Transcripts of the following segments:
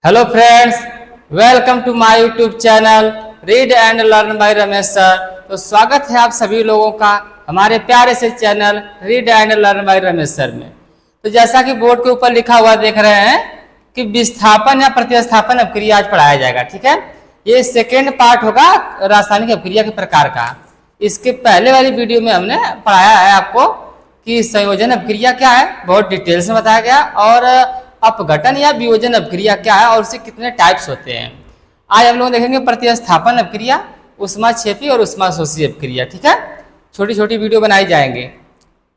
Hello friends, welcome to my YouTube channel read and learn by Ramesh sir. तो स्वागत है आप सभी लोगों का हमारे प्यारे से channel read and learn by Ramesh sir में। तो जैसा कि बोर्ड के ऊपर लिखा हुआ देख रहे हैं कि विस्थापन या प्रतिस्थापन अपक्रिया आज पढ़ाया जाएगा। ठीक है, ये सेकेंड पार्ट होगा रासायनिक अपक्रिया के प्रकार का। इसके पहले वाली वीडियो में हमने पढ़ाया है आपको कि संयोजन अपक्रिया क्या है, बहुत डिटेल्स में बताया गया, और अपघटन या वियोजन अपक्रिया क्या है और उससे कितने टाइप्स होते हैं। आज हम लोग देखेंगे प्रतिस्थापन अपक्रिया, ऊष्माक्षेपी और ऊष्माशोषी अपक्रिया। ठीक है, छोटी छोटी वीडियो बनाई जाएंगे।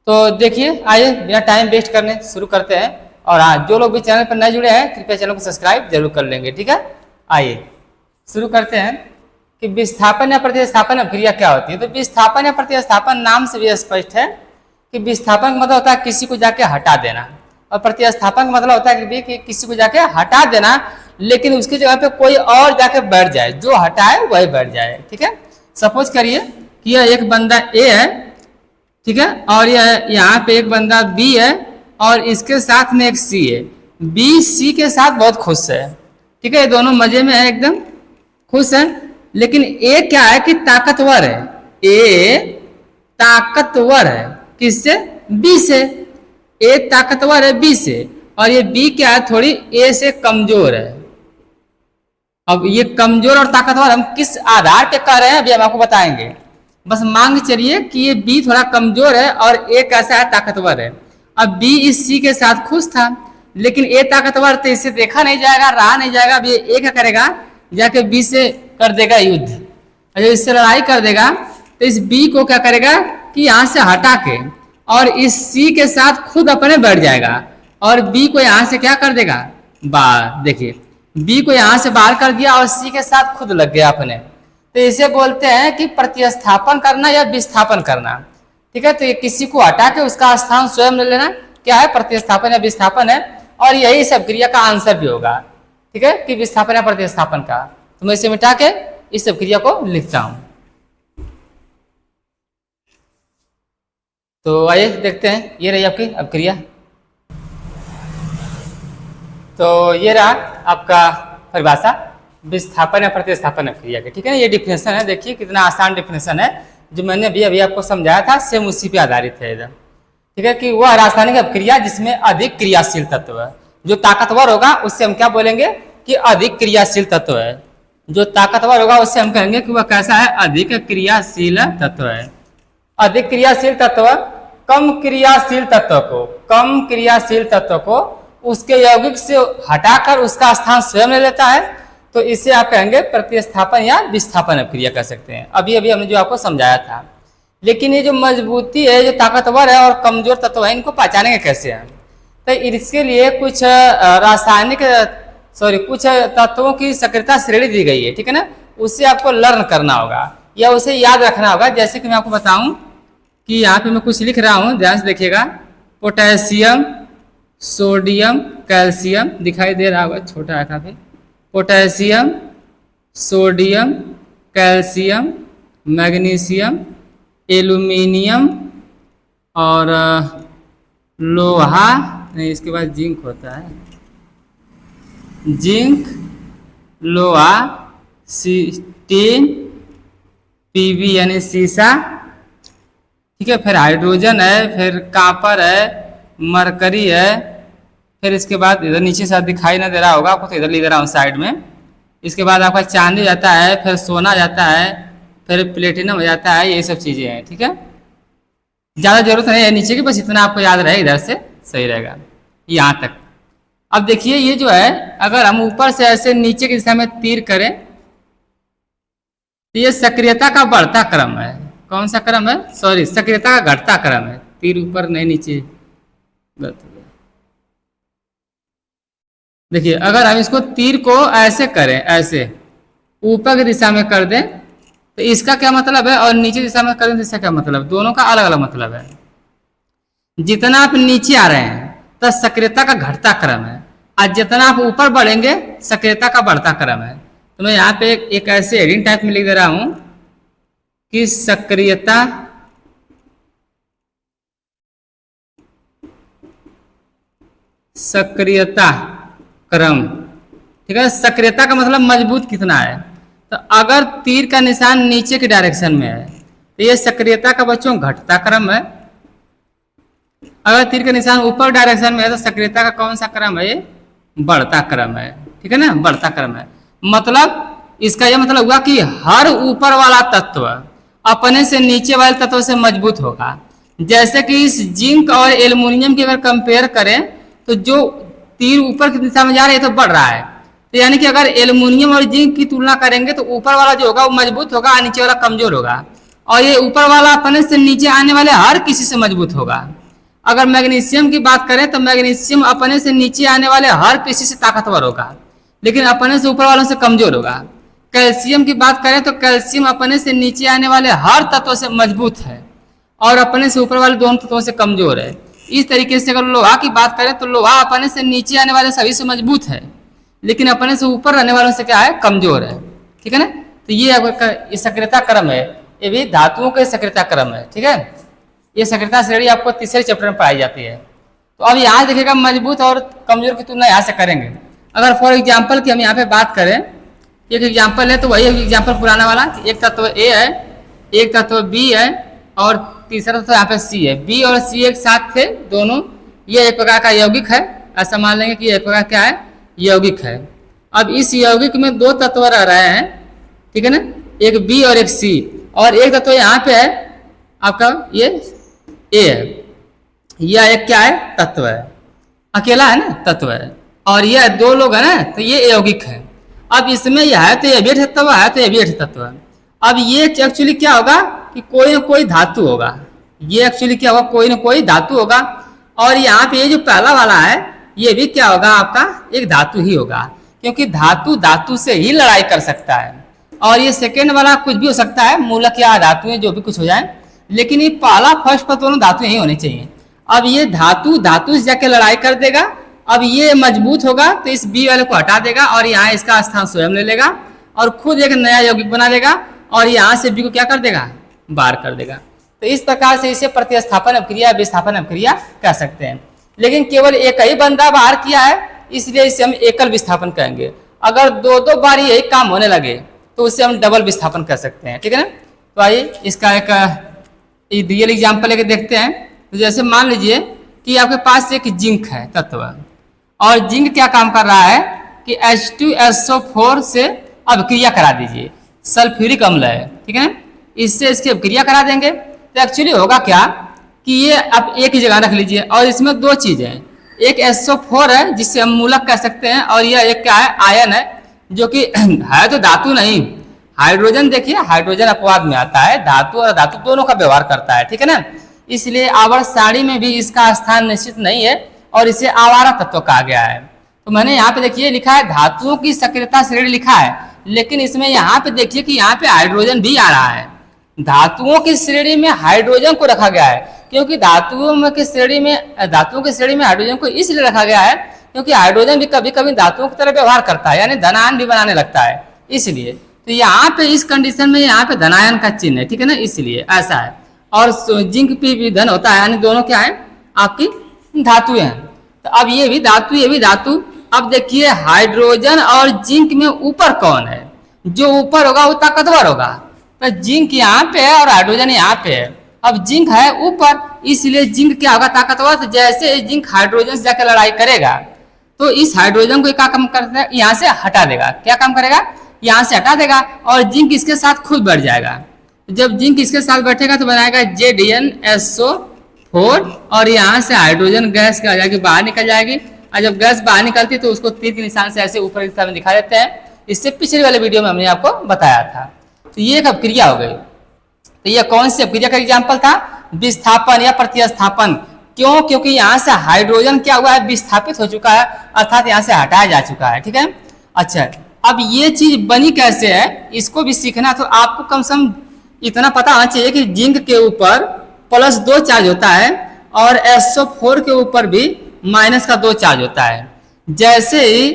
तो देखिए, आइए बिना टाइम वेस्ट करने शुरू करते हैं। और हाँ, जो लोग भी चैनल पर नए जुड़े हैं कृपया चैनल को सब्सक्राइब जरूर कर लेंगे। ठीक है, आइए शुरू करते हैं कि विस्थापन या प्रतिस्थापन अपक्रिया क्या होती है। तो विस्थापन या प्रतिस्थापन नाम से भी स्पष्ट है कि विस्थापन का मतलब होता है किसी को जाके हटा देना, और प्रतिस्थापन का मतलब होता है कि किसी को जाके हटा देना लेकिन उसकी जगह पे कोई और जाके बैठ जाए, जो हटाए वही बैठ जाए। ठीक है, सपोज करिए कि यह एक बंदा ए है, ठीक है, और यह यहाँ पे एक बंदा बी है और इसके साथ में एक सी है। बी सी के साथ बहुत खुश है, ठीक है, ये दोनों मजे में है, एकदम खुश है। लेकिन ए क्या है कि ताकतवर है, ए ताकतवर है किससे? बी से। ए ताकतवर है बी से, और ये बी क्या है, थोड़ी ए से कमजोर है। अब ये कमजोर और ताकतवर हम किस आधार पे कह रहे हैं अभी हम आपको बताएंगे। बस मान के चलिए कि ये बी थोड़ा कमजोर है और ए कैसा है, ताकतवर है। अब बी इस सी के साथ खुश था, लेकिन ए ताकतवर तो इससे देखा नहीं जाएगा, रहा नहीं जाएगा। अब ये ए क्या करेगा, जाके बी से कर देगा युद्ध। और जब इससे लड़ाई कर देगा तो इस बी को क्या करेगा कि यहाँ से हटा के और इस सी के साथ खुद अपने बैठ जाएगा, और बी को यहाँ से क्या कर देगा, बाहर। देखिए, बी को यहाँ से बाहर कर दिया और सी के साथ खुद लग गया अपने। तो इसे बोलते हैं कि प्रतिस्थापन करना या विस्थापन करना। ठीक है, तो ये किसी को हटा के उसका स्थान स्वयं ले लेना क्या है, प्रतिस्थापन या विस्थापन है। और यही सब क्रिया का आंसर भी होगा। ठीक है, कि विस्थापन या प्रतिस्थापन का। तो मैं इसे मिटा के इस सब क्रिया को लिखता हूं। तो आइए देखते हैं, ये रही आपकी अपक्रिया। तो ये रहा आपका परिभाषा विस्थापन या प्रतिस्थापन अपक्रिया की। ठीक है ना, ये डिफिनेशन है, देखिए कितना आसान डिफिनेशन है, जो मैंने अभी आपको समझाया था सेम उसी पे आधारित है एकदम। ठीक है, कि वह रासायनिक अपक्रिया जिसमें अधिक क्रियाशील तत्व है। जो ताकतवर होगा उससे हम क्या बोलेंगे कि अधिक क्रियाशील तत्व है। जो ताकतवर होगा उससे हम कहेंगे कि वह कैसा है, अधिक क्रियाशील तत्व है। अधिक क्रियाशील तत्व कम क्रियाशील तत्व को उसके यौगिक से हटाकर उसका स्थान स्वयं ले लेता है। तो इसे आप कहेंगे प्रतिस्थापन या विस्थापन अपक्रिया कह सकते हैं। अभी अभी हमने जो आपको समझाया था। लेकिन ये जो मजबूती है, जो ताकतवर है और कमजोर तत्व है, इनको पहचानेंगे कैसे हैं? तो इसके लिए कुछ कुछ तत्वों की सक्रियता श्रेणी दी गई है। ठीक है ना, उससे आपको लर्न करना होगा या उसे याद रखना होगा। जैसे कि मैं आपको बताऊं कि यहाँ पे मैं कुछ लिख रहा हूँ, ध्यान से देखिएगा। पोटेशियम, सोडियम, कैल्शियम दिखाई दे रहा होगा, छोटा है काफी। Potassium, sodium, calcium, magnesium, aluminium और लोहा नहीं, इसके बाद जिंक होता है। जिंक, लोहा, टीन, पीवी यानी सीसा, ठीक है, फिर हाइड्रोजन है, फिर कापर है, मरकरी है। फिर इसके बाद इधर नीचे से दिखाई ना दे रहा होगा आपको, तो इधर लिख रहा हूँ साइड में। इसके बाद आपका चांदी जाता है, फिर सोना जाता है, फिर प्लेटिनम हो जाता है। ये सब चीज़ें हैं। ठीक है, ज़्यादा जरूरत नहीं है नीचे की, बस इतना आपको याद रहे, इधर से सही रहेगा यहाँ तक। अब देखिए, ये जो है अगर हम ऊपर से ऐसे नीचे की दिशा में तीर करें तो ये सक्रियता का बढ़ता क्रम है। कौन सा क्रम है? सॉरी, सक्रियता का घटता क्रम है। तीर ऊपर नहीं नीचे। देखिए, अगर हम इसको तीर को ऐसे करें, ऐसे ऊपर की दिशा में कर दें तो इसका क्या मतलब है, और नीचे दिशा में कर दें तो इसका क्या मतलब? दोनों का अलग अलग मतलब है। जितना आप नीचे आ रहे हैं तो सक्रियता का घटता क्रम है, और जितना आप ऊपर बढ़ेंगे सक्रियता का बढ़ता क्रम है। तो मैं यहाँ पे एक ऐसे हेडिंग टाइप में लिख दे रहा हूं कि सक्रियता क्रम ठीक है। सक्रियता का मतलब मजबूत कितना है। तो अगर तीर का निशान नीचे की डायरेक्शन में है तो ये सक्रियता का बच्चों घटता क्रम है। अगर तीर का निशान ऊपर डायरेक्शन में है तो सक्रियता का कौन सा क्रम है, ये बढ़ता क्रम है। ठीक है ना, बढ़ता क्रम है। मतलब इसका यह मतलब हुआ कि हर ऊपर वाला तत्व अपने से नीचे वाले तत्व से मजबूत होगा। जैसे कि इस जिंक और एल्युमिनियम की अगर कंपेयर करें तो जो तीर ऊपर की दिशा में जा रहा है तो बढ़ रहा है। तो यानी कि अगर एल्युमिनियम और जिंक की तुलना करेंगे तो ऊपर वाला जो होगा वो मजबूत होगा और नीचे वाला कमजोर होगा। और ये ऊपर वाला अपने से नीचे आने वाले हर किसी से मजबूत होगा। अगर मैग्नीशियम की बात करें तो मैग्नीशियम अपने से नीचे आने वाले हर किसी से ताकतवर होगा लेकिन अपने से ऊपर वालों से कमजोर होगा। कैल्शियम की बात करें तो कैल्शियम अपने से नीचे आने वाले हर तत्वों से मजबूत है और अपने से ऊपर वाले दोनों तत्वों से कमजोर है। इस तरीके से अगर लोहा की बात करें तो लोहा अपने से नीचे आने वाले सभी से मजबूत है लेकिन अपने से ऊपर रहने वालों से क्या है, कमजोर है। ठीक है ना। तो ये सक्रियता क्रम है, ये भी धातुओं का सक्रियता क्रम है। ठीक है, ये सक्रियता श्रेणी आपको तीसरे चैप्टर में पढ़ाई जाती है। तो अब यहाँ देखिएगा मजबूत और कमजोर की तुलना यहाँ से करेंगे। अगर फॉर एग्जाम्पल की हम यहाँ पे बात करें, एक एग्जाम्पल है तो वही एग्जाम्पल पुराना वाला, एक तत्व ए है, एक तत्व बी है और तीसरा तत्व यहाँ पे सी है। बी और सी एक साथ थे दोनों, ये एक प्रकार का यौगिक है। ऐसा मान लेंगे कि एक प्रकार क्या है, यौगिक है। अब इस यौगिक में दो तत्व रह रहे हैं, ठीक है ना, एक बी और एक सी, और एक तत्व यहाँ पे है आपका ये ए है। यह एक क्या है, तत्व है, अकेला है ना, तत्व है। और यह दो लोग है ना तो ये यौगिक है। अब इसमें यह है तो ये भी तत्व है, तो ये भी तत्व है। अब ये एक्चुअली क्या होगा कि कोई ना कोई धातु होगा, ये एक्चुअली क्या होगा, कोई ना कोई धातु होगा। और यहाँ पे ये जो पहला वाला है ये भी क्या होगा, आपका एक धातु ही होगा, क्योंकि धातु धातु से ही लड़ाई कर सकता है। और ये सेकेंड वाला कुछ भी हो सकता है, मूलक या धातुएं जो भी कुछ हो जाए, लेकिन ये पहला फर्स्ट पर दोनों धातु ही होनी चाहिए। अब ये धातु धातु से जाके लड़ाई कर देगा। अब ये मजबूत होगा तो इस बी वाले को हटा देगा और यहाँ इसका स्थान स्वयं ले लेगा और खुद एक नया यौगिक बना लेगा और यहाँ से बी को क्या कर देगा, बाहर कर देगा। तो इस प्रकार से इसे प्रतिस्थापन अपक्रिया विस्थापन अपक्रिया कह सकते हैं। लेकिन केवल एक ही बंदा बाहर किया है इसलिए इसे हम एकल विस्थापन कहेंगे। अगर दो दो बार यही काम होने लगे तो उसे हम डबल विस्थापन कह सकते हैं। ठीक है ना। तो आइए इसका एक रियल एग्जाम्पल लेके देखते हैं। तो जैसे मान लीजिए कि आपके पास एक जिंक है तत्व, और जिंक क्या काम कर रहा है कि H2SO4 से अभिक्रिया करा दीजिए, सल्फ्यूरिक अम्ल है, ठीक है ना, इससे इसकी अभिक्रिया करा देंगे। तो एक्चुअली होगा क्या कि ये आप एक ही जगह रख लीजिए और इसमें दो चीजें हैं, एक SO4 है जिससे हम मूलक कह सकते हैं, और यह एक क्या है, आयन है, जो कि है तो धातु नहीं, हाइड्रोजन। देखिए हाइड्रोजन अपवाद में आता है, धातु और धातु दोनों का व्यवहार करता है। ठीक है ना। इसलिए आवर्त सारणी में भी इसका स्थान निश्चित नहीं है और इसे आवारा तत्व कहा गया है। तो मैंने यहाँ पे देखिए लिखा है धातुओं की सक्रियता श्रेणी लिखा है, लेकिन इसमें यहाँ पे देखिए कि यहाँ पे हाइड्रोजन भी आ रहा है। धातुओं की श्रेणी में हाइड्रोजन को रखा गया है क्योंकि धातुओं की श्रेणी में हाइड्रोजन को इसलिए रखा गया है क्योंकि हाइड्रोजन भी कभी कभी धातुओं की तरह व्यवहार करता है, यानी धनायन भी बनाने लगता है। इसलिए तो यहाँ पे इस कंडीशन में यहाँ पे धनायन का चिन्ह है, ठीक है ना, इसलिए ऐसा है। और जिंक पे भी धन होता है, यानी दोनों क्या है, आपकी धातुएं हैं। तो अब ये भी धातु, ये भी धातु। अब देखिए हाइड्रोजन और जिंक में ऊपर कौन है, जो ऊपर होगा वो ताकतवर होगा। तो जिंक यहाँ पे है और हाइड्रोजन यहाँ पे है। अब जिंक है ऊपर, इसलिए जिंक क्या होगा, ताकतवर। तो जैसे जिंक हाइड्रोजन से जाकर लड़ाई करेगा तो इस हाइड्रोजन को क्या काम करता है, यहाँ से हटा देगा। क्या काम करेगा, यहाँ से हटा देगा और जिंक इसके साथ खुद बढ़ जाएगा। जब जिंक इसके साथ बैठेगा तो बनाएगा ZnSO4 और यहाँ से हाइड्रोजन गैस क्या हो जाएगी, बाहर निकल जाएगी। और जब गैस बाहर निकलती है तो उसको तीर के निशान से ऐसे ऊपर की दिशा में दिखा देते हैं। इससे पिछले वाले वीडियो में हमने आपको बताया था। तो ये एक अपक्रिया हो गई। तो ये कौन सी अपक्रिया का एग्जाम्पल था, विस्थापन या प्रतिस्थापन। क्यों, क्योंकि यहाँ से हाइड्रोजन क्या हुआ है, विस्थापित हो चुका है, अर्थात यहाँ से हटाया जा चुका है। ठीक है। अच्छा, अब ये चीज बनी कैसे है, इसको भी सीखना। तो आपको कम से कम इतना पता होना चाहिए कि जिंक के ऊपर +2 चार्ज होता है और SO4 के ऊपर भी -2 चार्ज होता है। जैसे ही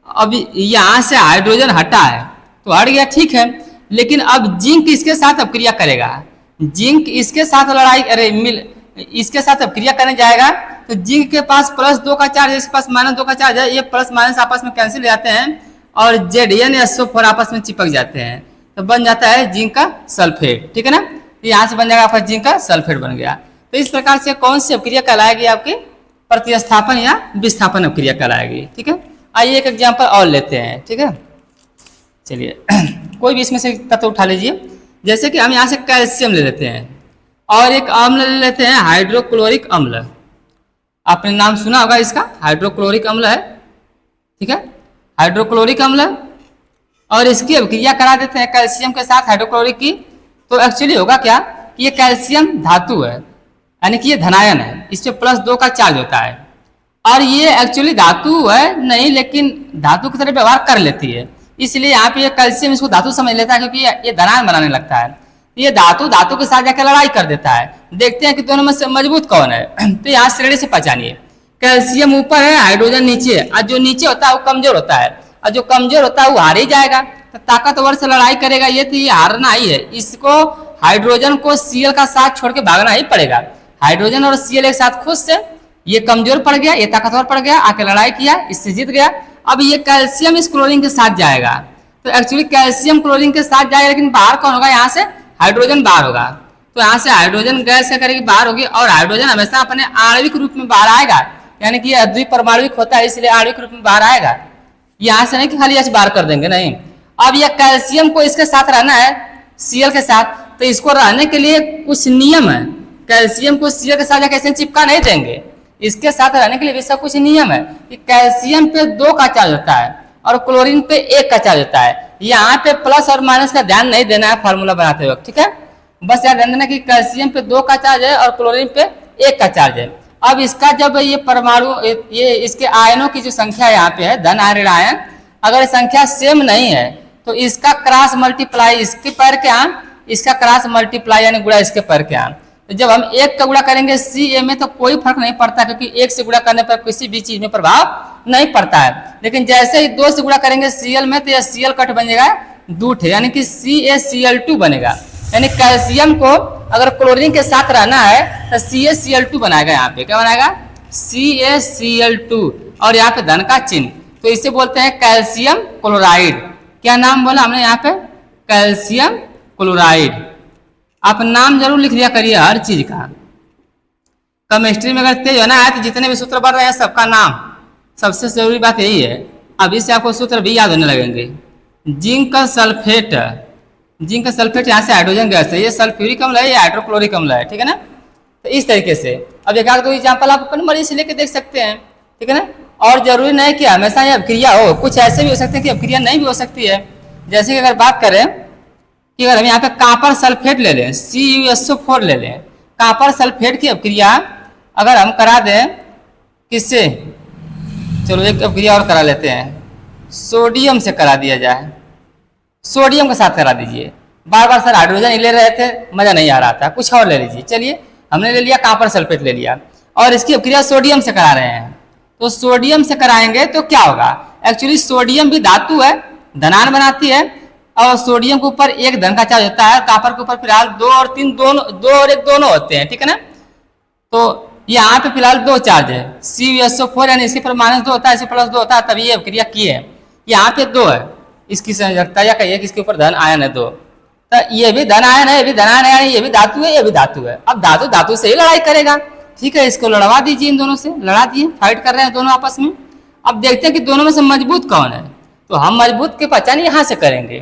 अब यहाँ से हाइड्रोजन हटा है तो हट गया, ठीक है, लेकिन अब जिंक इसके साथ अपक्रिया करेगा। जिंक इसके साथ लड़ाई इसके साथ अपक्रिया करने जाएगा तो जिंक के पास +2 का चार्ज है, इसके पास -2 का चार्ज है, ये प्लस माइनस आपस में कैंसिल हो जाते हैं और ZnSO4 आपस में चिपक जाते हैं, तो बन जाता है जिंक का सल्फेट। ठीक है ना, यहाँ से बन जाएगा आपका जिंक का सल्फेट बन गया। तो इस प्रकार से कौन सी अपक्रिया कहलाएगी आपकी प्रतिस्थापन या विस्थापन अपक्रिया कहलाएगी। ठीक है, आइए एक एग्जाम्पल और लेते हैं। ठीक है, चलिए कोई भी इसमें से तत्व उठा लीजिए। जैसे कि हम यहाँ से कैल्शियम ले लेते हैं और एक अम्ल ले लेते हैं हाइड्रोक्लोरिक अम्ल। आपने नाम सुना होगा इसका, हाइड्रोक्लोरिक अम्ल है। ठीक है, हाइड्रोक्लोरिक अम्ल, और इसकी अभिक्रिया करा देते हैं कैल्शियम के साथ हाइड्रोक्लोरिक की। तो एक्चुअली होगा क्या कि ये कैल्शियम धातु है, यानी कि ये धनायन है, इस पे +2 का चार्ज होता है, और ये एक्चुअली धातु है नहीं, लेकिन धातु की तरह व्यवहार कर लेती है, इसलिए यहाँ पे ये कैल्शियम इसको धातु समझ लेता है, क्योंकि ये धनायन बनाने लगता है। ये धातु धातु के साथ जाकर लड़ाई कर देता है। देखते हैं कि दोनों में से मजबूत कौन है। तो यहाँ श्रेणी से पहचानिए, कैल्शियम ऊपर है, हाइड्रोजन नीचे है, और जो नीचे होता है वो कमजोर होता है, और जो कमजोर होता है वो हार ही जाएगा। तो ताकतवर से लड़ाई करेगा ये, तो ये हारना ही है। इसको हाइड्रोजन को Cl का साथ छोड़ के भागना ही पड़ेगा। हाइड्रोजन और Cl एक साथ खुद से, ये कमजोर पड़ गया, ये ताकतवर पड़ गया, आके लड़ाई किया, इससे जीत गया। अब ये कैल्शियम इस क्लोरीन के साथ जाएगा, तो एक्चुअली कैल्शियम क्लोरीन के साथ जाएगा, लेकिन बाहर कौन होगा, यहाँ से हाइड्रोजन बाहर होगा। तो यहाँ से हाइड्रोजन गैस क्या करेगी, बाहर होगी, और हाइड्रोजन हमेशा अपने आणविक रूप में बाहर आएगा, यानी कि यह द्विपरमाणुक होता है, इसलिए आणविक रूप में बाहर आएगा। यहाँ से नहीं कि खाली ऐसे बाहर कर देंगे, नहीं। अब यह कैल्शियम को इसके साथ रहना है Cl के साथ, तो इसको रहने के लिए कुछ नियम है। कैल्शियम को Cl के साथ कैसे चिपका नहीं देंगे, इसके साथ रहने के लिए भी सब कुछ नियम है कि कैल्शियम पे 2 का चार्ज होता है और क्लोरीन पे 1 का चार्ज होता है। यहाँ पे प्लस और माइनस का ध्यान नहीं देना है फार्मूला बनाते वक्त। ठीक है, बस याद ध्यान देना कि कैल्शियम पे 2 का चार्ज है और क्लोरीन पे 1 का चार्ज है। अब इसका जब ये परमाणु, ये इसके आयनों की जो संख्या यहाँ पे है, धन आयन आयन, अगर संख्या सेम नहीं है तो इसका क्रॉस मल्टीप्लाई इसके पैर के आम, इसका क्रॉस मल्टीप्लाई यानी गुणा इसके पैर के आम। तो जब हम 1 का गुणा करेंगे Ca में तो कोई फर्क नहीं पड़ता, क्योंकि 1 से गुणा करने पर किसी भी चीज में प्रभाव नहीं पड़ता है। लेकिन जैसे ही 2 से गुणा करेंगे Cl में, तो यह Cl कट बन जाएगा दूठ, यानी कि CaCl2 बनेगा। यानी कैल्शियम को अगर क्लोरीन के साथ रहना है तो CaCl2 बनाएगा। यहाँ पे क्या बनाएगा, CaCl2, और यहाँ पे धन का चिन्ह, तो इसे बोलते हैं कैल्शियम क्लोराइड। क्या नाम बोला हमने यहाँ पे, कैल्शियम क्लोराइड। आप नाम जरूर लिख लिया करिए हर चीज का। केमिस्ट्री में अगर तेज होना है तो जितने भी सूत्र बन रहे हैं सबका नाम, सबसे जरूरी बात यही है। अभी से आपको सूत्र भी याद होने लगेंगे। जिंक का सल्फेट, जिंक का सल्फेट यहाँ से हाइड्रोजन गैस है, ये सल्फ्यूरिक अम्ल है, ये हाइड्रोक्लोरिक अम्ल है। ठीक है ना, तो इस तरीके से अब एक आध दो एग्जाम्पल आप अपने मरीज से लेके देख सकते हैं। ठीक है ना, और जरूरी नहीं कि हमेशा ये अभिक्रिया हो, कुछ ऐसे भी हो सकते हैं कि अभिक्रिया नहीं भी हो सकती है। जैसे कि अगर बात करें कि अगर हम यहाँ पे कॉपर सल्फेट ले लें, CuSO4 ले लें, कॉपर सल्फेट की अभिक्रिया अगर हम करा दें किससे, चलो एक अभिक्रिया और करा लेते हैं, सोडियम से करा दिया जाए, सोडियम के साथ करा दीजिए। बार बार सर हाइड्रोजन ही ले रहे थे, मजा नहीं आ रहा था, कुछ और ले लीजिए। चलिए हमने ले लिया कॉपर सल्फेट ले लिया, और इसकी अभिक्रिया सोडियम से करा रहे हैं। तो सोडियम से कराएंगे तो क्या होगा, एक्चुअली सोडियम भी धातु है, धनायन बनाती है, और सोडियम के ऊपर 1 धन का चार्ज होता है, कॉपर के ऊपर फिलहाल 2 और 3 दोनों, 2 और 1 दोनों होते हैं। ठीक है ना, तो यहाँ पे फिलहाल 2 चार्ज है, CuSO4 यानी इसके पर -2 होता है, इसके +2 होता है, तभी ये अभिक्रिया की है। यहाँ पे 2 है, इसकी संयोजकता या कहिए कि इसके ऊपर धन आयन है 2, तो ये भी धन आयन है, ये भी धन आयन है, ये भी धातु है, ये भी धातु है। अब धातु धातु से ही लड़ाई करेगा। ठीक है, इसको लड़वा दीजिए, इन दोनों से लड़ा दिए, फाइट कर रहे हैं दोनों आपस में। अब देखते हैं कि दोनों में से मजबूत कौन है। तो हम मजबूत की पहचान यहाँ से करेंगे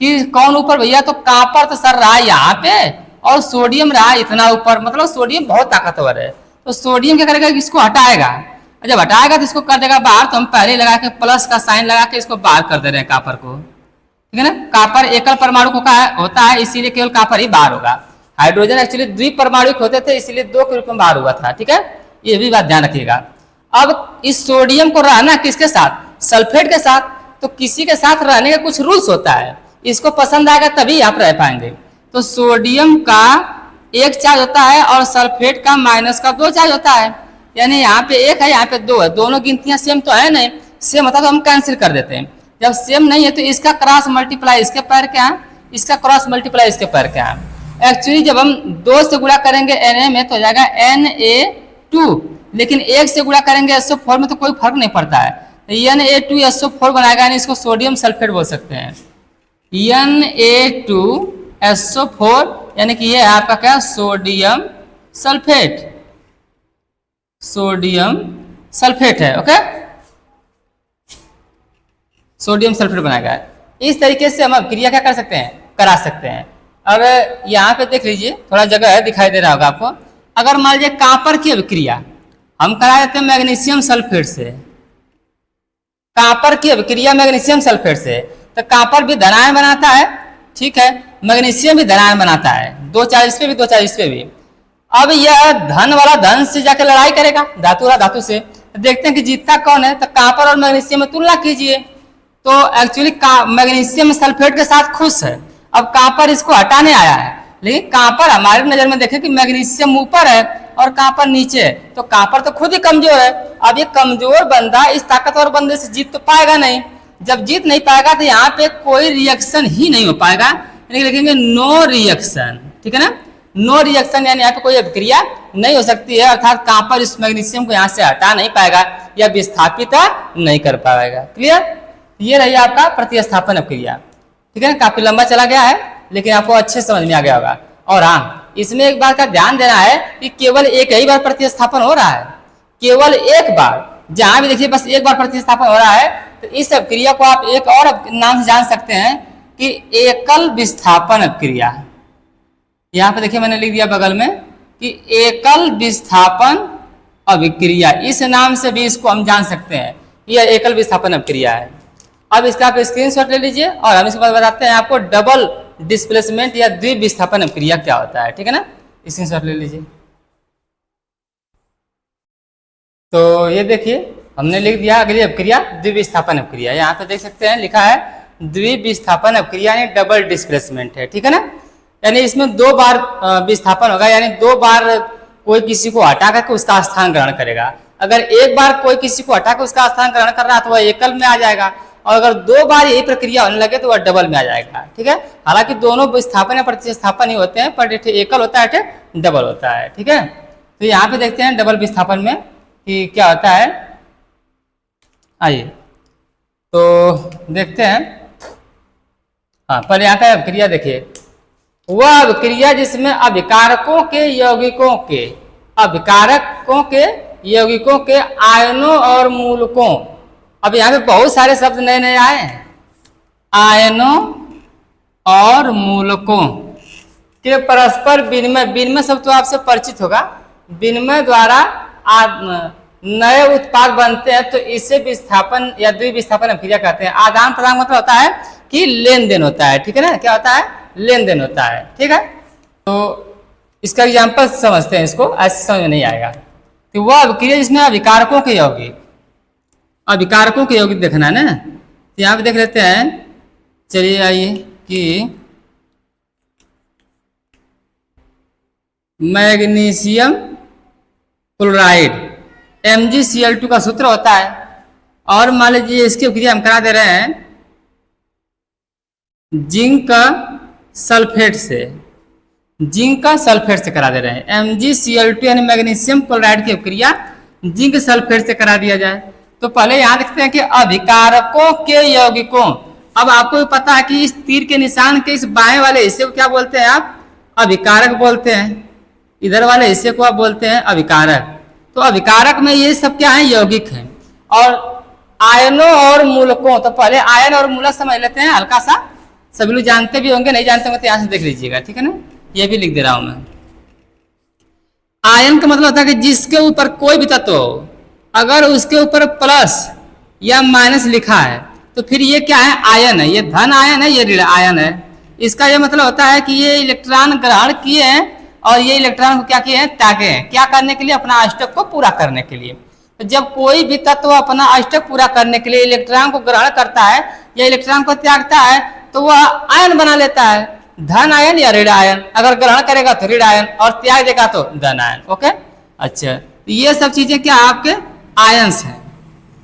कि कौन ऊपर भैया, तो कॉपर तो सर रहा यहाँ पे, और सोडियम रहा इतना ऊपर, मतलब सोडियम बहुत ताकतवर है। तो सोडियम क्या करेगा, इसको हटाएगा, जब हटाएगा तो इसको कर देगा बाहर। तो हम पहले लगा के प्लस का साइन लगा के इसको बाहर कर दे रहे हैं कॉपर को। ठीक है ना, कॉपर एकल परमाणु होता है, इसीलिए केवल कॉपर ही बाहर होगा। हाइड्रोजन एक्चुअली द्विपरमाणुक होते थे, इसीलिए 2 के रूप में बाहर हुआ था। ठीक है, ये भी बात ध्यान रखिएगा। अब इस सोडियम को रहना किसके साथ, सल्फेट के साथ, तो किसी के साथ रहने का कुछ रूल्स होता है, इसको पसंद आएगा तभी आप रह पाएंगे। तो सोडियम का 1 चार्ज होता है और सल्फेट का -2 चार्ज होता है, यानी यहाँ पे 1 है, यहाँ पे 2 है, दोनों गिनतियां सेम तो है नहीं, सेम होता तो हम कैंसिल कर देते हैं। जब सेम नहीं है तो इसका क्रॉस मल्टीप्लाई इसके पैर के यहाँ, इसका क्रॉस मल्टीप्लाई इसके पैर के यहाँ। एक्चुअली जब हम 2 से गुणा करेंगे Na में तो हो जाएगा Na2, लेकिन एक से गुणा करेंगे SO4 में तो कोई फर्क नहीं पड़ता है। Na2SO4 बनाएगा, यानी इसको सोडियम सल्फेट बोल सकते हैं। Na2SO4 यानी कि ये आपका क्या, सोडियम सल्फेट, सोडियम सल्फेट है। ओके, सोडियम सल्फेट बनाएगा। इस तरीके से हम अभिक्रिया क्या कर सकते हैं, करा सकते हैं। अब यहाँ पे देख लीजिए, थोड़ा जगह है, दिखाई दे रहा होगा आपको। अगर मान लीजिए कॉपर की अभिक्रिया हम करा देते हैं मैग्नीशियम सल्फेट से, कॉपर की अभिक्रिया मैग्नीशियम सल्फेट से, तो कॉपर भी धनायन बनाता है, ठीक है, मैग्नीशियम भी धनायन बनाता है, 2 चार्ज इस पे भी 2 चार्ज इस पे भी। अब यह धन वाला धन से जाकर लड़ाई करेगा धातु वाला धातु से, देखते हैं कि जीतता कौन है। तो कॉपर और मैग्नीशियम में तुलना कीजिए, तो एक्चुअली मैग्नीशियम सल्फेट के साथ खुश है। अब कॉपर इसको हटाने आया है, लेकिन कॉपर हमारी नजर में देखें कि मैग्नीशियम ऊपर है और कॉपर नीचे है, तो कॉपर तो खुद ही कमजोर है। अब ये कमजोर बंदा इस ताकतवर बंदे से जीत तो पाएगा नहीं। जब जीत नहीं पाएगा तो यहाँ पे कोई रिएक्शन ही नहीं हो पाएगा, यानी लिखेंगे नो रिएक्शन, ठीक है ना, नो रिएक्शन, यानी यहाँ पे कोई अभिक्रिया नहीं हो सकती है, अर्थात कॉपर इस मैग्नीशियम को यहाँ से हटा नहीं पाएगा या विस्थापित नहीं कर पाएगा। क्लियर, ये रही आपका प्रतिस्थापन अभिक्रिया, ठीक है ना। काफी लंबा चला गया है, लेकिन आपको अच्छे समझ में आ गया होगा। और हाँ, इसमें एक बात का ध्यान देना है कि केवल एक ही बार प्रतिस्थापन हो रहा है, केवल एक बार, जहां भी देखिए बस एक बार प्रतिस्थापन हो रहा है। तो इस अभिक्रिया को आप एक और नाम से जान सकते हैं कि एकल विस्थापन अभिक्रिया। यहाँ पे देखिए मैंने लिख दिया बगल में कि एकल विस्थापन अभिक्रिया, इस नाम से भी इसको हम जान सकते हैं, यह एकल विस्थापन अभिक्रिया है। अब इसका आप स्क्रीनशॉट ले लीजिए और हम इसके बाद बताते हैं आपको डबल डिस्प्लेसमेंट या द्विविस्थापन अभिक्रिया क्या होता है, ठीक है ना। स्क्रीनशॉट ले लीजिए। तो ये देखिए हमने लिख दिया अगली अभिक्रिया द्विविस्थापन अभिक्रिया। यहाँ पे देख सकते हैं लिखा है द्विविस्थापन अभिक्रिया यानी डबल डिस्प्लेसमेंट है, ठीक है ना। यानी इसमें 2 बार विस्थापन होगा, यानी 2 बार कोई किसी को हटा करके उसका स्थान ग्रहण करेगा। अगर एक बार कोई किसी को हटा कर उसका स्थान ग्रहण कर रहा है तो वह एकल में आ जाएगा, और अगर 2 बार यही प्रक्रिया होने लगे तो वह डबल में आ जाएगा, ठीक है। हालांकि दोनों विस्थापन या प्रतिस्थापन ही होते हैं, पर एकल होता है, डबल होता है, ठीक है। तो यहाँ पे देखते हैं डबल विस्थापन में कि क्या होता है। आइए तो देखते हैं। हाँ, पहले यहाँ का अभिक्रिया देखिए, वह अभिक्रिया जिसमें अभिकारकों के यौगिकों के, अभिकारकों के यौगिकों के आयनों और मूलकों, अब यहाँ पे बहुत सारे शब्द नए नए आए हैं, आयनों और मूलकों के परस्पर विनिमय, विनिमय शब्द तो आपसे परिचित होगा, विनिमय द्वारा नए उत्पाद बनते हैं, तो इसे विस्थापन या द्विविस्थापन अभिक्रिया कहते हैं। आदान प्रदान मतलब होता है कि लेन देन होता है, ठीक है ना, क्या होता है, लेन देन होता है, ठीक है। तो इसका एग्जाम्पल समझते हैं, इसको ऐसे समझ में नहीं आएगा। तो वह अभिक्रिया जिसमें अभिकारकों के यौगिक, अभिकारकों के यौगिक देखना है ना, तो यहाँ पे देख लेते हैं। चलिए आइए कि मैग्नीशियम क्लोराइड MgCl2 का सूत्र होता है, और मान लीजिए इसकी अभिक्रिया हम करा दे रहे हैं जिंक सल्फेट से, जिंक सल्फेट से करा दे रहे हैं। MgCl2 यानी मैग्नीशियम क्लोराइड की अभिक्रिया जिंक सल्फेट से करा दिया जाए। तो पहले यहाँ देखते हैं कि अभिकारकों के यौगिकों। अब आपको पता है कि इस तीर के निशान के इस बाएं वाले हिस्से को क्या बोलते हैं आप, अभिकारक बोलते हैं। इधर वाले हिस्से को आप बोलते हैं अभिकारक। तो अभिकारक में ये सब क्या है, यौगिक हैं। और आयनों और मूलकों, तो पहले आयन और मूलक समझ लेते हैं हल्का सा, सभी लोग जानते भी होंगे, नहीं जानते होंगे तो यहाँ से देख लीजिएगा, ठीक है ना। ये भी लिख दे रहा हूं मैं। आयन का मतलब होता है कि जिसके ऊपर कोई भी तत्व हो, अगर उसके ऊपर प्लस या माइनस लिखा है तो फिर ये क्या है, आयन है। ये धन आयन है, ये ऋण आयन है। इसका ये मतलब होता है कि ये इलेक्ट्रॉन ग्रहण किए हैं और ये इलेक्ट्रॉन को क्या किए हैं, त्यागे हैं। क्या करने के लिए, अपना अष्टक को पूरा करने के लिए। तो जब कोई भी तत्व अपना अष्टक पूरा करने के लिए इलेक्ट्रॉन को ग्रहण करता है या इलेक्ट्रॉन को त्यागता है तो वह आयन बना लेता है, धन आयन या ऋण आयन। अगर ग्रहण करेगा तो ऋण आयन और त्याग देगा तो धन आयन। ओके, अच्छा, तो ये सब चीजें क्या आपके आयन्स हैं।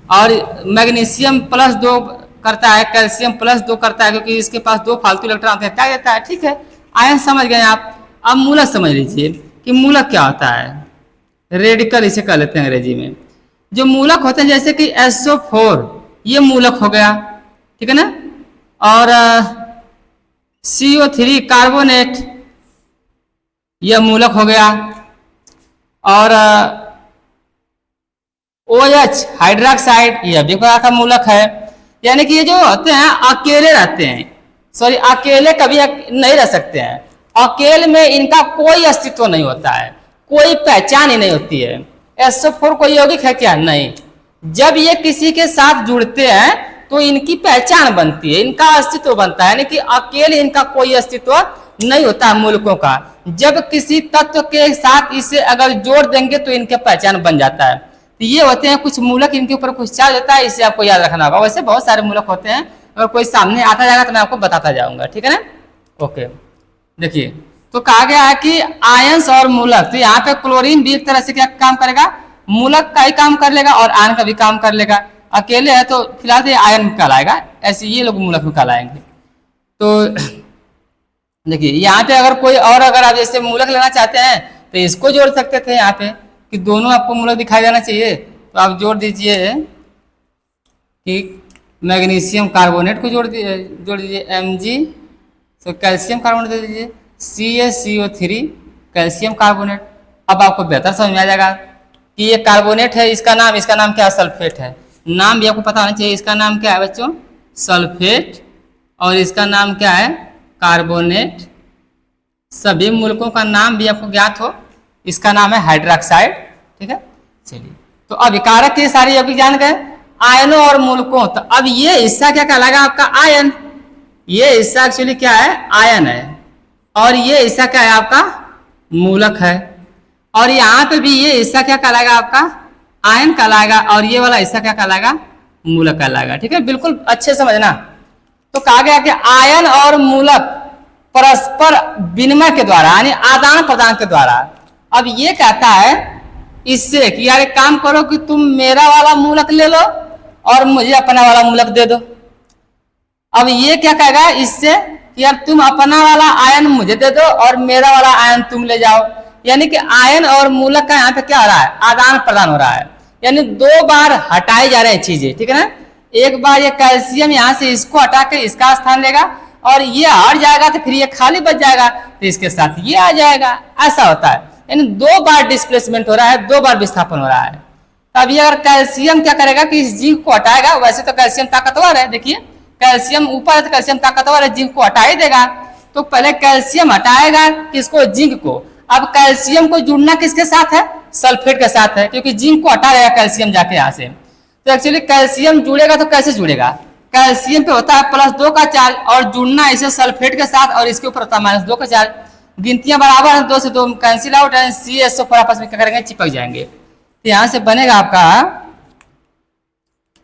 और मैग्नीशियम +2 करता है, कैल्शियम +2 करता है, क्योंकि इसके पास 2 फालतू इलेक्ट्रॉन होते हैं, त्याग देता है, ठीक है। आयन समझ गए आप। अब मूलक समझ लीजिए कि मूलक क्या होता है। रेडिकल इसे कह लेते हैं अंग्रेजी में। जो मूलक होते हैं जैसे कि SO4 ये मूलक हो गया, ठीक है ना, और CO3 कार्बोनेट यह मूलक हो गया, और OH हाइड्रोक्साइड यह भी प्रकार का मूलक है। यानी कि ये जो होते हैं अकेले रहते हैं, सॉरी अकेले कभी नहीं रह सकते हैं, अकेले में इनका कोई अस्तित्व नहीं होता है, कोई पहचान ही नहीं होती है। SO4 कोई यौगिक है क्या? नहीं। जब ये किसी के साथ जुड़ते हैं तो इनकी पहचान बनती है, इनका अस्तित्व बनता है, यानी कि अकेले इनका कोई अस्तित्व नहीं होता है मूलकों का। जब किसी तत्व के साथ इसे अगर जोड़ देंगे तो इनके पहचान बन जाता है। तो ये होते हैं कुछ मूलक, इनके ऊपर कुछ चार्ज होता है, इसे आपको याद रखना होगा। वैसे बहुत सारे मूलक होते हैं, अगर कोई सामने आता जाएगा तो मैं आपको बताता जाऊंगा, ठीक है ना। ओके, देखिए तो कहा गया है कि आयंस और मूलक, तो यहाँ पे क्लोरीन भी एक तरह से क्या काम करेगा, मूलक का ही काम कर लेगा और आयन का भी काम कर लेगा। अकेले है तो फिलहाल ये आयन कहलाएगा, ऐसे ये लोग मूलक में कहलाएंगे। तो देखिए यहाँ पे अगर कोई और अगर आप जैसे मूलक लेना चाहते हैं तो इसको जोड़ सकते थे यहाँ पे कि दोनों आपको मूलक दिखाई देना चाहिए, तो आप जोड़ दीजिए कि मैग्नीशियम कार्बोनेट को जोड़ दीजिए Mg, तो कैल्शियम कार्बोनेट दे दीजिए CaCO3 कैल्शियम कार्बोनेट। अब आपको बेहतर समझ में आ जाएगा कि ये कार्बोनेट है, इसका नाम क्या है, सल्फेट है। नाम भी आपको पता होना चाहिए, इसका नाम क्या है बच्चों, सल्फेट, और इसका नाम क्या है, कार्बोनेट। सभी मूलकों का नाम भी आपको ज्ञात हो, इसका नाम है हाइड्रोक्साइड, ठीक है। चलिए, तो अब कारक के सारे यौगिक जान गए, आयनों और मूलकों। तो अब ये हिस्सा क्या कहलाएगा आपका, आयन। ये हिस्सा एक्चुअली क्या है, आयन है, और ये हिस्सा क्या है आपका, मूलक है। और यहाँ पे भी ये हिस्सा क्या कहलाएगा आपका, आयन कहलाएगा, और ये वाला हिस्सा क्या कहलाएगा, मूलक कहलाएगा, ठीक है। बिल्कुल अच्छे समझना। तो कहा गया कि आयन और मूलक परस्पर विनिमय के द्वारा यानी आदान प्रदान के द्वारा। अब ये कहता है इससे कि यार एक काम करो कि तुम मेरा वाला मूलक ले लो और मुझे अपना वाला मूलक दे दो। अब ये क्या कहेगा इससे कि यार तुम अपना वाला आयन मुझे दे दो और मेरा वाला आयन तुम ले जाओ। यानी कि आयन और मूलक का यहाँ पे क्या हो रहा है, आदान प्रदान हो रहा है। यानी दो बार हटाई जा रही है चीजें, ठीक है ना। एक बार ये कैल्शियम यहाँ से इसको हटा के इसका स्थान लेगा, और ये हट जाएगा तो फिर ये खाली बच जाएगा तो इसके साथ ये आ जाएगा, ऐसा होता है। यानी दो बार डिस्प्लेसमेंट हो रहा है, दो बार विस्थापन हो रहा है। अब ये अगर कैल्शियम क्या करेगा कि इस जिंक को हटाएगा, वैसे तो कैल्शियम ताकतवर है, देखिए कैल्शियम ऊपर है तो कैल्शियम ताकतवर है, जिंक को हटा ही देगा। तो पहले कैल्शियम हटाएगा किसको, जिंक को। अब कैल्शियम को जुड़ना किसके साथ है, सल्फेट के साथ है, क्योंकि जिंक को हटा देगा कैल्शियम जाके यहाँ से। तो एक्चुअली कैल्शियम जुड़ेगा तो कैसे जुड़ेगा, कैल्शियम पे होता है +2 का चार्ज और जुड़ना इसे सल्फेट के साथ, और इसके ऊपर होता है -2 का चार्ज। गिनतियां बराबर हैं, 2 से 2 कैंसिल आउट है, CaSO4 आपस में क्या करेंगे, चिपक जाएंगे। तो यहाँ से बनेगा आपका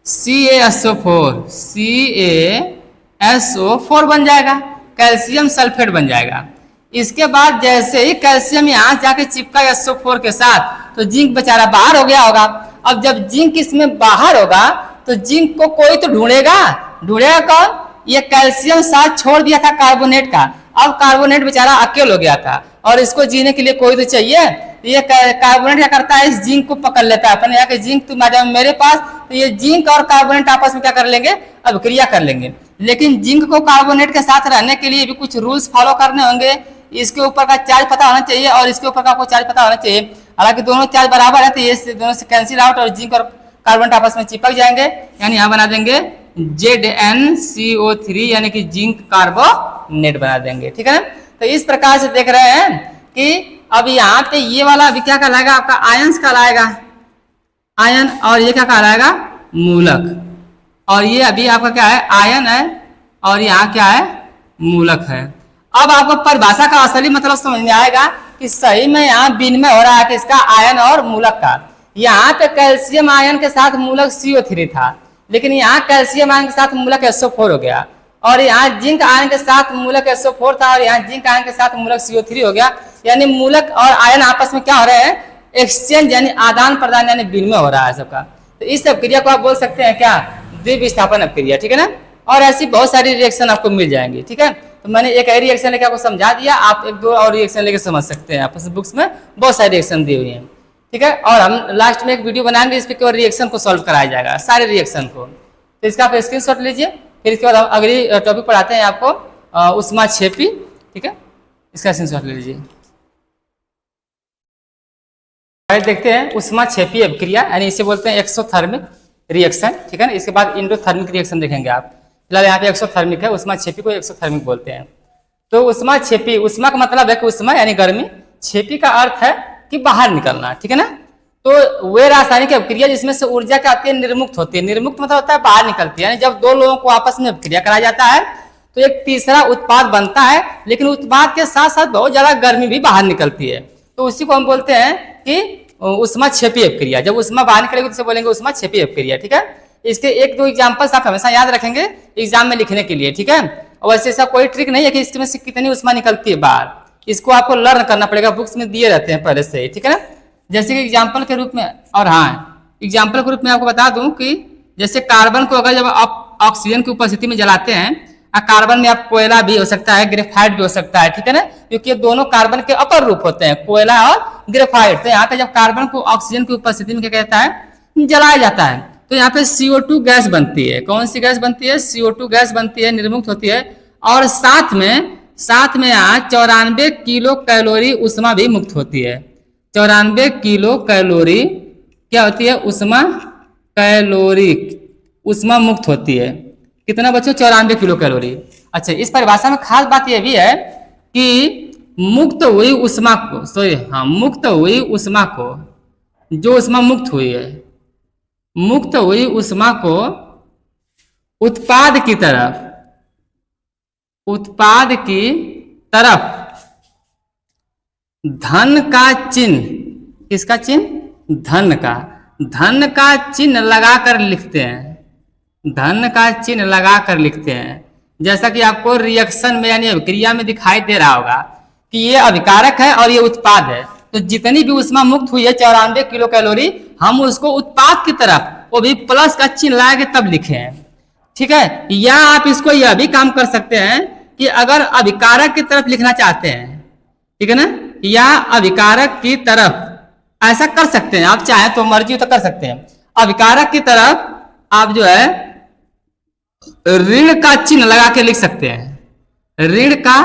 CaSO4 बन जाएगा, कैल्शियम सल्फेट बन जाएगा। इसके बाद जैसे ही कैल्शियम यहाँ जाके चिपका SO4 के साथ, तो जिंक बेचारा बाहर हो गया होगा। अब जब जिंक इसमें बाहर होगा तो जिंक को कोई तो ढूंढेगा कौन, ये कैल्शियम साथ छोड़ दिया था कार्बोनेट का। अब कार्बोनेट बेचारा अकेले हो गया था और इसको जीने के लिए कोई तो चाहिए। ये कार्बोनेट क्या करता है, इस जिंक को पकड़ लेता है, अपने यहाँ के जिंक तुम आ जाओ मेरे पास। तो ये जिंक और कार्बोनेट आपस में क्या कर लेंगे, अभिक्रिया कर लेंगे। लेकिन जिंक को कार्बोनेट के साथ रहने के लिए भी कुछ रूल्स फॉलो करने होंगे। इसके ऊपर का चार्ज पता होना चाहिए और इसके ऊपर का आपको चार्ज पता होना चाहिए। हालांकि दोनों चार्ज बराबर है तो ये दोनों से कैंसिल आउट और जिंक और कार्बोनेट आपस में चिपक जाएंगे। यानी यहाँ बना देंगे ZnCO3 यानी कि जिंक कार्बोनेट बना देंगे, ठीक है ना। तो इस प्रकार से देख रहे हैं कि अब यहाँ पे ये वाला अभी क्या कहलाएगा, आपका आयंस कहलाएगा, आयन, और ये क्या कहलाएगा, मूलक। और ये अभी आपका क्या है, आयन है, और यहाँ क्या है, मूलक है। अब आपको परिभाषा का असली मतलब समझ में आएगा कि सही में यहाँ विनिमय हो रहा है किसका, आयन और मूलक का। यहाँ पे कैल्शियम आयन के साथ मूलक CO3 था, लेकिन यहाँ कैल्शियम आयन के साथ मूलक SO4 हो गया, और यहाँ जिंक आयन के साथ मूलक SO4 था और यहाँ जिंक आयन के साथ मूलक CO3 हो गया। यानी मूलक और आयन आपस में क्या हो रहे हैं, एक्सचेंज यानी आदान प्रदान यानी विनिमय हो रहा है सबका। तो इस अभिक्रिया को आप बोल सकते हैं क्या, द्विविस्थापन अभिक्रिया, ठीक है ना। और ऐसी बहुत सारी रिएक्शन आपको मिल जाएंगी, ठीक है। तो मैंने एक ही रिएक्शन लेकर आपको समझा दिया, आप एक दो और रिएक्शन लेकर समझ सकते हैं, आपस बुक्स में बहुत सारी रिएक्शन दी हुई हैं। ठीक है। और हम लास्ट में एक वीडियो बनाएंगे इस पे केवल रिएक्शन को सॉल्व कराया जाएगा, सारे रिएक्शन को। तो इसका आप स्क्रीनशॉट लीजिए, फिर इसके बाद हम अगली टॉपिक पढ़ाते हैं आपको ऊष्माक्षेपी, ठीक है। इसका स्क्रीनशॉट ले लीजिए। देखते हैं ऊष्माक्षेपी अभिक्रिया, यानी इसे बोलते हैं एक्सोथर्मिक रिएक्शन, ठीक है ना। इसके बाद इंडोथर्मिक रिएक्शन देखेंगे आप। फिलहाल यहाँ पे एक्सोथर्मिक है, ऊष्माक्षेपी को एक्सोथर्मिक बोलते हैं। तो ऊष्माक्षेपी, ऊष्मा का मतलब है कि ऊष्मा यानी गर्मी, क्षेपी का अर्थ है कि बाहर निकलना, ठीक है ना। तो वे रासायनिक अभिक्रिया जिसमें से ऊर्जा क्या होती है, निर्मुक्त होती है। निर्मुक्त मतलब होता है बाहर निकलती है, यानी जब दो लोगों को आपस में अभिक्रिया कराया जाता है तो एक तीसरा उत्पाद बनता है, लेकिन उत्पाद के साथ साथ बहुत ज्यादा गर्मी भी बाहर निकलती है। तो उसी को हम बोलते हैं कि ऊष्माक्षेपी अभिक्रिया। जब ऊष्मा बाहर निकलेगी तो बोलेंगे ऊष्माक्षेपी अभिक्रिया, ठीक है। इसके एक दो एग्जांपल्स आप हमेशा याद रखेंगे एग्जाम में लिखने के लिए, ठीक है। और वैसे ऐसा कोई ट्रिक नहीं है कि इसमें से कितनी ऊष्मा निकलती है बाहर, इसको आपको लर्न करना पड़ेगा, बुक्स में दिए रहते हैं पहले से ही, ठीक है ना। जैसे कि एग्जाम्पल के रूप में, और हाँ एग्जाम्पल के रूप में आपको बता दूं कि जैसे कार्बन को अगर जब आप ऑक्सीजन की उपस्थिति में जलाते हैं, कार्बन में आप कोयला भी हो सकता है, ग्रेफाइट भी हो सकता है, ठीक है ना, क्योंकि ये दोनों कार्बन के अपर रूप होते हैं, कोयला और ग्रेफाइट। तो यहाँ पे जब कार्बन को ऑक्सीजन की उपस्थिति में क्या कहता है, जलाया जाता है, तो यहाँ पे CO2 गैस बनती है। कौन सी गैस बनती है, CO2 गैस बनती है, निर्मुक्त होती है। और साथ में यहाँ 94 किलो कैलोरी ऊष्मा भी मुक्त होती है। 94 किलो कैलोरी क्या होती है, ऊष्मा कैलोरी, ऊष्मा मुक्त होती है। कितना बच्चों, 94 किलो कैलोरी। अच्छा, इस परिभाषा में खास बात यह भी है कि मुक्त हुई ऊष्मा को, मुक्त हुई ऊष्मा को, जो ऊष्मा मुक्त हुई है, मुक्त हुई ऊष्मा को उत्पाद की तरफ धन का चिन्ह, किसका चिन्ह, धन का चिन्ह लगाकर लिखते हैं, धन का चिन्ह लगाकर लिखते हैं। जैसा कि आपको रिएक्शन में यानी अभिक्रिया में दिखाई दे रहा होगा कि ये अभिकारक है और ये उत्पाद है। तो जितनी भी ऊष्मा मुक्त हुई है 94 किलो कैलोरी, हम उसको उत्पाद की तरफ वो भी प्लस का चिन्ह लगा के तब लिखे हैं, ठीक है। या आप इसको यह भी काम कर सकते हैं कि अगर अभिकारक की तरफ लिखना चाहते हैं, ठीक है ना, या अभिकारक की तरफ, ऐसा कर सकते हैं आप, चाहे तो मर्जी तो कर सकते हैं। अभिकारक की तरफ आप जो है ऋण का चिन्ह लगा के लिख सकते हैं, ऋण का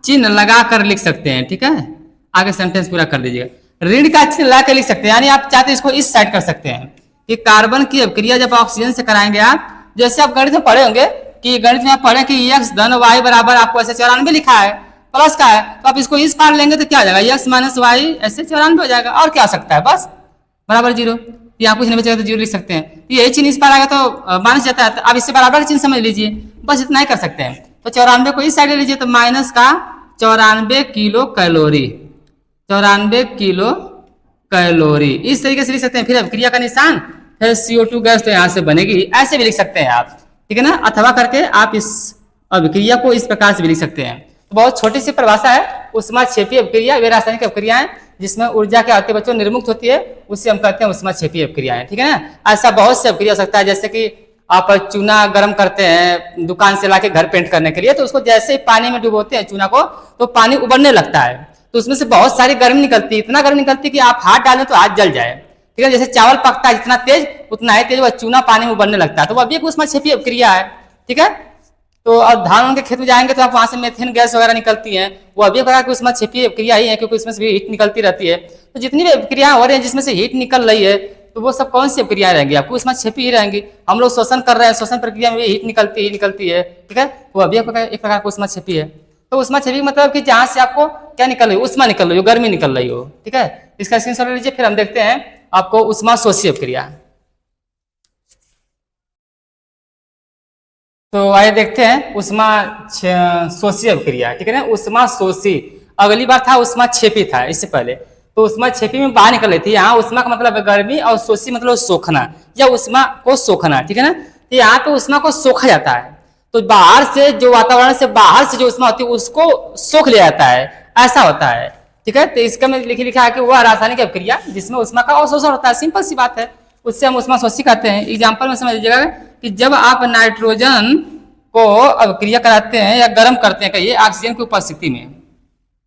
चिन्ह लगा कर लिख सकते हैं, ठीक है। आगे सेंटेंस पूरा कर लीजिएगा। ऋण का चिन्ह लगा के लिख सकते हैं, यानी आप चाहते इसको इस साइड कर सकते हैं कि कार्बन की अभिक्रिया जब ऑक्सीजन से कराएंगे आप, जैसे आप गणित में पढ़े होंगे कि गणित में आप पढ़े कि x धन y बराबर आपको ऐसे 94 लिखा है, प्लस का है, तो आप इसको इस पार लेंगे तो क्या हो जाएगा, x माइनस वाई ऐसे 94 हो जाएगा। और क्या हो सकता है, बस बराबर 0। यहाँ कुछ नहीं बचेगा तो 0 लिख सकते हैं। यही चिन्ह इस पार आएगा तो माइनस जाता है, तो आप इससे बराबर का चिन्ह समझ लीजिए, बस इतना ही कर सकते हैं। तो 94 को इस साइड ले लीजिए, तो माइनस का 94 किलो कैलोरी, 94 किलो कैलोरी, इस तरीके से लिख सकते हैं। फिर अभिक्रिया का निशान, फिर CO2 गैस तो यहाँ से बनेगी, ऐसे भी लिख सकते हैं आप, ठीक है ना। अथवा करके आप इस अभिक्रिया को इस प्रकार से भी लिख सकते हैं। तो बहुत छोटी सी परिभाषा है ऊष्माक्षेपी अभिक्रिया, वे रासायनिक अभिक्रियाएं जिसमें ऊर्जा क्या होती है बच्चों, निर्मुक्त होती है, उससे हम कहते हैं ऊष्माक्षेपी अभिक्रियाएं, ठीक है ना। ऐसा बहुत से अभिक्रिया हो सकता है, जैसे कि आप चूना गर्म करते हैं दुकान से लाके घर पेंट करने के लिए, तो उसको जैसे ही पानी में डुबोते हैं चूना को, तो पानी उबलने लगता है, तो उसमें से बहुत सारी गर्मी निकलती है, इतना गर्मी निकलती है कि आप हाथ डालें तो हाथ जल जाए, ठीक है। जैसे चावल पकता है जितना तेज, उतना ही तेज वह चूना पानी में उबलने लगता है, तो वह भी एक ऊष्माक्षेपी अभिक्रिया है, ठीक है। तो अब धान के खेत में जाएंगे तो आप वहां से मेथेन गैस वगैरह निकलती है, वो अभी प्रकार की ऊष्माक्षेपी अभिक्रिया ही है, क्योंकि उसमें से भी हीट निकलती रहती है। तो जितनी भी अभिक्रिया हो रही है जिसमें से हीट निकल रही है, तो वो सब कौन सी अभिक्रिया रहेंगी, आपको ऊष्माक्षेपी ही रहेंगी। हम लोग शोषण कर रहे हैं, शोषण प्रक्रिया में भी हीट निकलती है, ठीक है, वो अभी एक प्रकार का ऊष्माक्षेपी है। तो ऊष्माक्षेपी मतलब कि जहां से आपको क्या निकल रही है, ऊष्मा निकल रही हो, गर्मी निकल रही हो, ठीक है। इसका स्क्रीनशॉट ले लीजिए। फिर हम देखते हैं आपको ऊष्माशोषी अभिक्रिया। तो आइए देखते हैं ऊष्माशोषी अभिक्रिया, ठीक है ना। ऊष्माशोषी, अगली बार था ऊष्माक्षेपी था इससे पहले, तो ऊष्माक्षेपी में बाहर निकल रही थी। यहाँ ऊष्मा का मतलब है गर्मी और शोषी मतलब सोखना या ऊष्मा को सोखना, ठीक है ना। तो यहाँ पे ऊष्मा को सोखा जाता है, तो बाहर से जो वातावरण से बाहर से जो ऊष्मा होती है उसको सोख लिया जाता है, ऐसा होता है, ठीक है। तो इसका में लिखा है कि वह रासायनिक अभिक्रिया जिसमें ऊष्मा का अवशोषण होता है, सिंपल सी बात है, उससे हम ऊष्माशोषी कहते हैं। एग्जाम्पल में समझ लीजिएगा कि जब आप नाइट्रोजन को अभिक्रिया कराते हैं या गर्म करते हैं कहिए ऑक्सीजन की उपस्थिति में,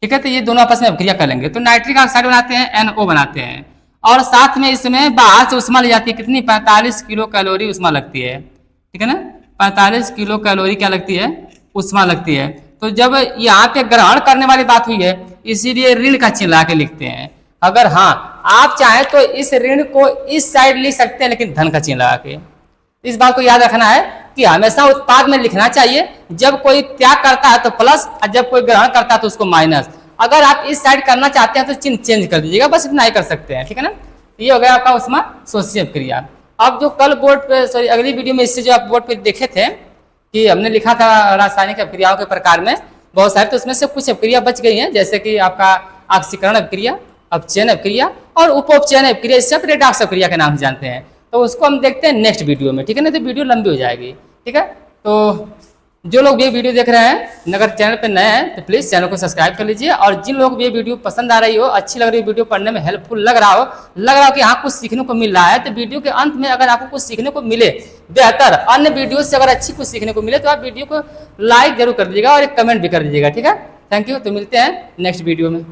ठीक है, तो ये दोनों आपस में अभिक्रिया कर लेंगे, तो नाइट्रिक ऑक्साइड बनाते हैं, NO बनाते हैं, और साथ में इसमें बाहर से उष्मा ले जाती है, कितनी 45 किलो कैलोरी उष्मा लगती है, ठीक है ना, 45 किलो कैलोरी क्या लगती है, उष्मा लगती है। तो जब यहाँ पे ग्रहण करने वाली बात हुई है, इसीलिए ऋण का चिन्ह ला के लिखते हैं। अगर हाँ आप चाहें तो इस ऋण को इस साइड लिख सकते हैं, लेकिन धन का चिन्ह लगा के। इस बात को याद रखना है कि हमेशा उत्पाद में लिखना चाहिए, जब कोई त्याग करता है तो प्लस, और जब कोई ग्रहण करता है तो उसको माइनस। अगर आप इस साइड करना चाहते हैं तो चिन्ह चेंज कर दीजिएगा, बस इतना ही कर सकते हैं, ठीक है ना। ये हो गया आपका उष्मा शोषी अभिक्रिया। अब जो कल बोर्ड पे, सॉरी अगली वीडियो में, इससे जो आप बोर्ड पे देखे थे कि हमने लिखा था रासायनिक अभिक्रियाओं के प्रकार में बहुत सारे, तो उसमें से कुछ अभिक्रिया बच गई हैं, जैसे कि आपका ऑक्सीकरण अभिक्रिया, अपचयन अभिक्रिया और उपोपचयन अभिक्रिया, इससे आप रेडॉक्स अभिक्रिया के नाम से जानते हैं। तो उसको हम देखते हैं नेक्स्ट वीडियो में, ठीक है ना, तो वीडियो लंबी हो जाएगी, ठीक है। तो जो लोग ये वीडियो देख रहे हैं, अगर चैनल पर नए हैं तो प्लीज़ चैनल को सब्सक्राइब कर लीजिए, और जिन लोग भी ये वीडियो पसंद आ रही हो, अच्छी लग रही है, वीडियो पढ़ने में हेल्पफुल लग रहा हो कि हाँ कुछ सीखने को मिल रहा है, तो वीडियो के अंत में अगर आपको कुछ सीखने को मिले बेहतर, अन्य वीडियो से अगर अच्छी कुछ सीखने को मिले, तो आप वीडियो को लाइक जरूर कर दीजिएगा और एक कमेंट भी कर दीजिएगा, ठीक है। थैंक यू, तो मिलते हैं नेक्स्ट वीडियो में।